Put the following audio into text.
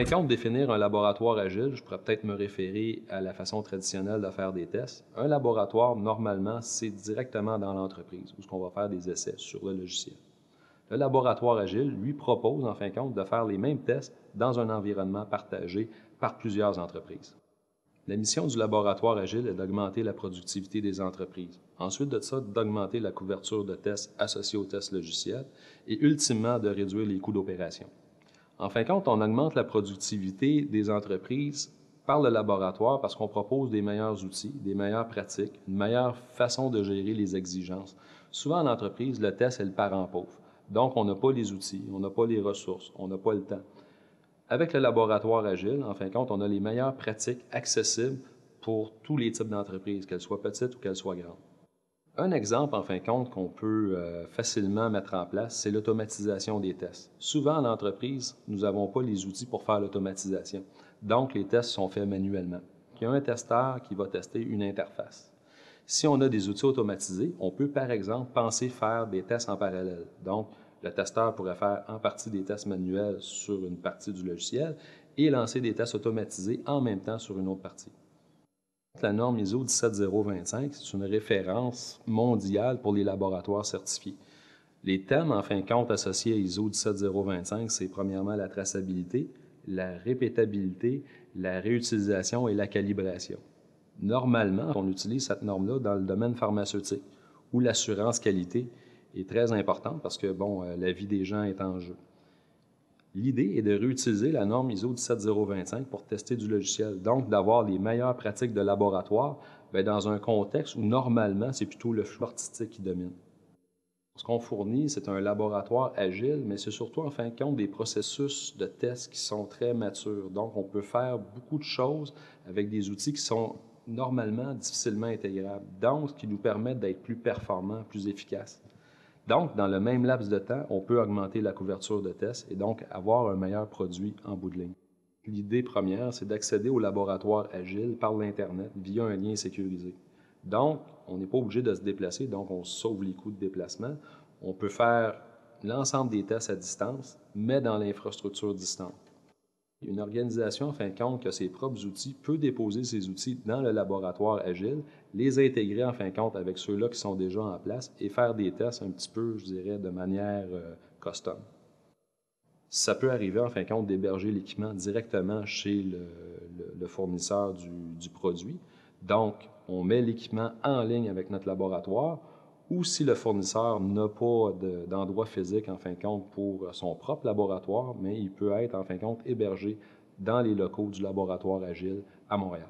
fin de compte, définir un laboratoire agile, je pourrais peut-être me référer à la façon traditionnelle de faire des tests. Un laboratoire, normalement, c'est directement dans l'entreprise où on va faire des essais sur le logiciel. Le laboratoire agile, lui, propose, en fin de compte, de faire les mêmes tests dans un environnement partagé par plusieurs entreprises. La mission du laboratoire agile est d'augmenter la productivité des entreprises. Ensuite de ça, d'augmenter la couverture de tests associés aux tests logiciels et ultimement de réduire les coûts d'opération. En fin de compte, on augmente la productivité des entreprises par le laboratoire parce qu'on propose des meilleurs outils, des meilleures pratiques, une meilleure façon de gérer les exigences. Souvent, en entreprise, le test est le parent pauvre. Donc, on n'a pas les outils, on n'a pas les ressources, on n'a pas le temps. Avec le laboratoire agile, en fin de compte, on a les meilleures pratiques accessibles pour tous les types d'entreprises, qu'elles soient petites ou qu'elles soient grandes. Un exemple, en fin de compte, qu'on peut facilement mettre en place, c'est l'automatisation des tests. Souvent, en entreprise, nous n'avons pas les outils pour faire l'automatisation. Donc, les tests sont faits manuellement. Il y a un testeur qui va tester une interface. Si on a des outils automatisés, on peut, par exemple, penser faire des tests en parallèle. Donc, le testeur pourrait faire en partie des tests manuels sur une partie du logiciel et lancer des tests automatisés en même temps sur une autre partie. La norme ISO 17025, c'est une référence mondiale pour les laboratoires certifiés. Les thèmes, en fin de compte, associés à ISO 17025, c'est premièrement la traçabilité, la répétabilité, la réutilisation et la calibration. Normalement, on utilise cette norme-là dans le domaine pharmaceutique, où l'assurance qualité est très importante parce que, la vie des gens est en jeu. L'idée est de réutiliser la norme ISO 17025 pour tester du logiciel, donc d'avoir les meilleures pratiques de laboratoire dans un contexte où normalement c'est plutôt le flou artistique qui domine. Ce qu'on fournit, c'est un laboratoire agile, mais c'est surtout en fin de compte des processus de tests qui sont très matures. Donc on peut faire beaucoup de choses avec des outils qui sont normalement difficilement intégrables, donc ce qui nous permet d'être plus performants, plus efficaces. Donc, dans le même laps de temps, on peut augmenter la couverture de tests et donc avoir un meilleur produit en bout de ligne. L'idée première, c'est d'accéder au laboratoire agile par l'Internet via un lien sécurisé. Donc, on n'est pas obligé de se déplacer, donc on sauve les coûts de déplacement. On peut faire l'ensemble des tests à distance, mais dans l'infrastructure distante. Une organisation, en fin de compte, qui a ses propres outils, peut déposer ces outils dans le laboratoire agile, les intégrer, en fin de compte, avec ceux-là qui sont déjà en place et faire des tests un petit peu, je dirais, de manière custom. Ça peut arriver, en fin de compte, d'héberger l'équipement directement chez le fournisseur du produit. Donc, on met l'équipement en ligne avec notre laboratoire, ou si le fournisseur n'a pas d'endroit physique, en fin de compte, pour son propre laboratoire, mais il peut être, en fin de compte, hébergé dans les locaux du laboratoire agile à Montréal.